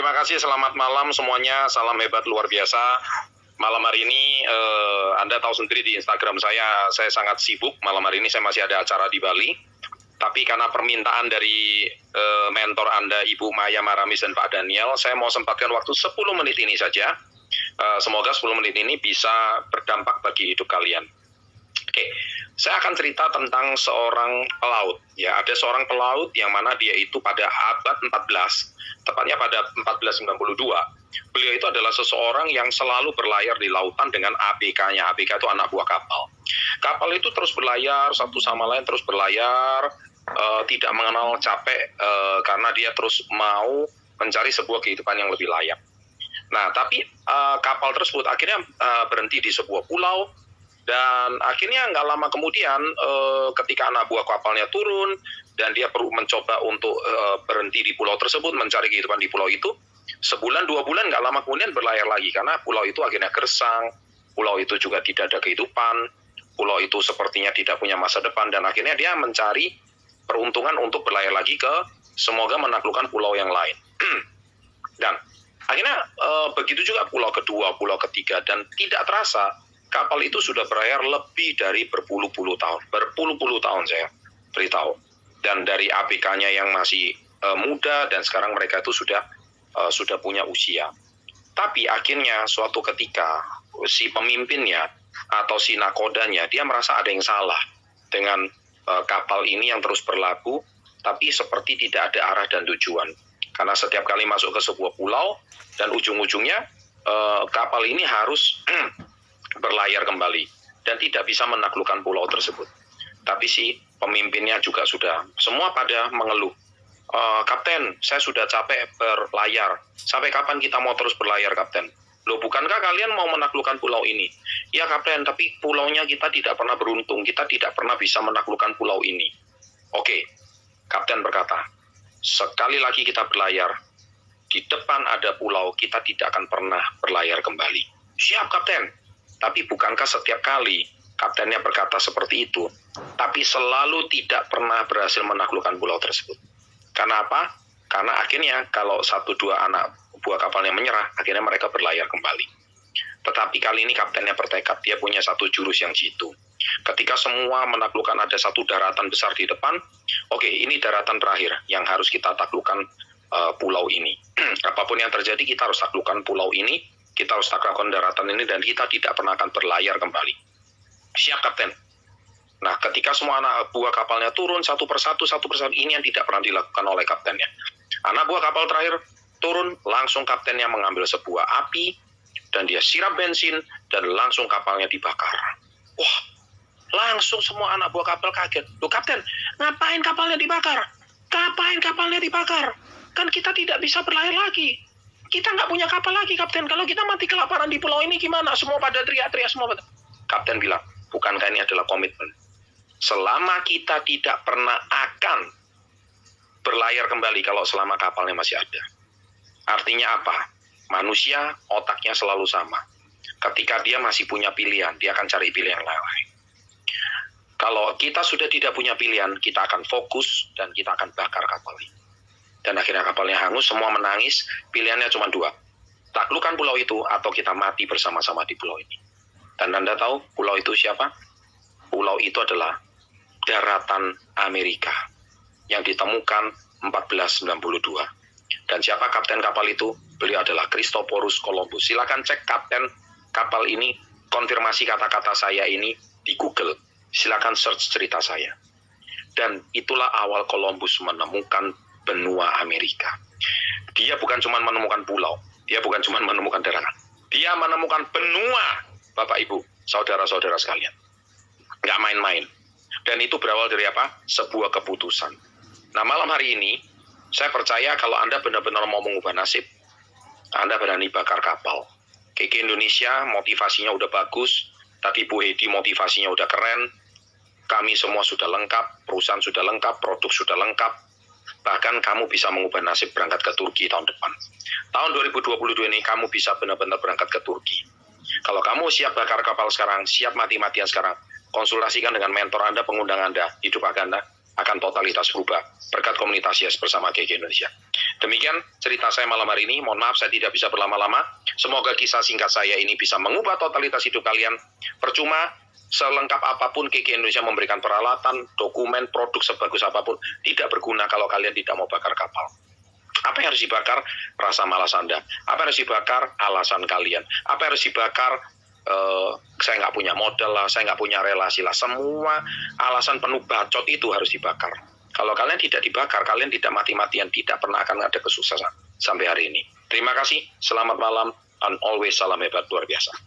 Terima kasih, selamat malam semuanya, salam hebat luar biasa. Malam hari ini Anda tahu sendiri di Instagram saya sangat sibuk. Malam hari ini saya masih ada acara di Bali. Tapi karena permintaan dari mentor Anda, Ibu Maya Maramis dan Pak Daniel, saya mau sempatkan waktu 10 menit ini saja. Semoga 10 menit ini bisa berdampak bagi hidup kalian. Oke, saya akan cerita tentang seorang pelaut. Ya, ada seorang pelaut yang mana dia itu pada abad 14, tepatnya pada 1492. Beliau itu adalah seseorang yang selalu berlayar di lautan dengan ABK-nya. ABK itu anak buah kapal. Kapal itu terus berlayar, satu sama lain terus berlayar, tidak mengenal capek karena dia terus mau mencari sebuah kehidupan yang lebih layak. Nah, tapi kapal tersebut akhirnya berhenti di sebuah pulau. Dan akhirnya nggak lama kemudian ketika anak buah kapalnya turun dan dia perlu mencoba untuk berhenti di pulau tersebut, mencari kehidupan di pulau itu, sebulan, 2 bulan nggak lama kemudian berlayar lagi. Karena pulau itu akhirnya gersang, pulau itu juga tidak ada kehidupan, pulau itu sepertinya tidak punya masa depan, dan akhirnya dia mencari peruntungan untuk berlayar lagi ke semoga menaklukkan pulau yang lain. Dan akhirnya begitu juga pulau kedua, pulau ketiga, dan tidak terasa kapal itu sudah berlayar lebih dari berpuluh-puluh tahun. Berpuluh-puluh tahun saya beritahu. Dan dari ABK-nya yang masih muda dan sekarang mereka itu sudah punya usia. Tapi akhirnya suatu ketika si pemimpinnya atau si nakodanya dia merasa ada yang salah dengan kapal ini yang terus berlabuh tapi seperti tidak ada arah dan tujuan. Karena setiap kali masuk ke sebuah pulau dan ujung-ujungnya kapal ini harus berlayar kembali dan tidak bisa menaklukkan pulau tersebut. Tapi si pemimpinnya juga sudah semua pada mengeluh. Kapten, saya sudah capek berlayar. Sampai kapan kita mau terus berlayar, Kapten? Loh, bukankah kalian mau menaklukkan pulau ini? Ya, Kapten, tapi pulaunya kita tidak pernah beruntung. Kita tidak pernah bisa menaklukkan pulau ini. Oke, Kapten berkata, sekali lagi kita berlayar, di depan ada pulau, kita tidak akan pernah berlayar kembali. Siap, Kapten. Tapi bukankah setiap kali kaptennya berkata seperti itu, tapi selalu tidak pernah berhasil menaklukkan pulau tersebut. Karena apa? Karena akhirnya kalau 1-2 anak buah kapalnya menyerah, akhirnya mereka berlayar kembali. Tetapi kali ini kaptennya bertekad, dia punya satu jurus yang jitu. Ketika semua menaklukkan ada satu daratan besar di depan, oke, ini daratan terakhir yang harus kita taklukkan pulau ini. Apapun yang terjadi, kita harus taklukkan pulau ini, kita harus taklukkan daratan ini, dan kita tidak pernah akan berlayar kembali. Siap, Kapten. Nah, ketika semua anak buah kapalnya turun satu persatu, ini yang tidak pernah dilakukan oleh kaptennya. Anak buah kapal terakhir turun, langsung kaptennya mengambil sebuah api, dan dia siram bensin, dan langsung kapalnya dibakar. Wah, langsung semua anak buah kapal kaget. Loh, Kapten, ngapain kapalnya dibakar? Ngapain kapalnya dibakar? Kan kita tidak bisa berlayar lagi. Kita nggak punya kapal lagi, Kapten. Kalau kita mati kelaparan di pulau ini gimana? Semua pada teriak-teriak semua. Kapten bilang, bukankah ini adalah komitmen? Selama kita tidak pernah akan berlayar kembali kalau selama kapalnya masih ada. Artinya apa? Manusia otaknya selalu sama. Ketika dia masih punya pilihan, dia akan cari pilihan lain. Kalau kita sudah tidak punya pilihan, kita akan fokus dan kita akan bakar kapal ini. Dan akhirnya kapalnya hangus, semua menangis, pilihannya cuma 2. Taklukkan pulau itu atau kita mati bersama-sama di pulau ini. Dan Anda tahu pulau itu siapa? Pulau itu adalah daratan Amerika yang ditemukan 1492. Dan siapa kapten kapal itu? Beliau adalah Christophorus Columbus. Silakan cek kapten kapal ini, konfirmasi kata-kata saya ini di Google. Silakan search cerita saya. Dan itulah awal Columbus menemukan benua Amerika. Dia bukan cuma menemukan pulau, dia bukan cuma menemukan daratan. Dia menemukan benua, Bapak Ibu, saudara-saudara sekalian. Nggak main-main. Dan itu berawal dari apa? Sebuah keputusan. Nah, malam hari ini, saya percaya kalau Anda benar-benar mau mengubah nasib, Anda berani bakar kapal. KK Indonesia motivasinya udah bagus, tadi Bu Hedi motivasinya udah keren, kami semua sudah lengkap, perusahaan sudah lengkap, produk sudah lengkap. Bahkan kamu bisa mengubah nasib berangkat ke Turki tahun depan. Tahun 2022 ini kamu bisa benar-benar berangkat ke Turki. Kalau kamu siap bakar kapal sekarang, siap mati-matian sekarang, konsultasikan dengan mentor Anda, pengundang Anda, hidup Anda, akan totalitas berubah berkat komunitas Yes bersama GG Indonesia. Demikian cerita saya malam hari ini. Mohon maaf saya tidak bisa berlama-lama. Semoga kisah singkat saya ini bisa mengubah totalitas hidup kalian. Percuma selengkap apapun GG Indonesia memberikan peralatan, dokumen, produk sebagus apapun, tidak berguna kalau kalian tidak mau bakar kapal. Apa yang harus dibakar? Rasa malas Anda. Apa yang harus dibakar? Alasan kalian. Apa yang harus dibakar? Saya nggak punya modal lah, saya nggak punya relasi lah. Semua alasan penuh bacot itu harus dibakar. Kalau kalian tidak dibakar, kalian tidak mati-matian, tidak pernah akan ada kesuksesan sampai hari ini. Terima kasih, selamat malam, and always salam hebat luar biasa.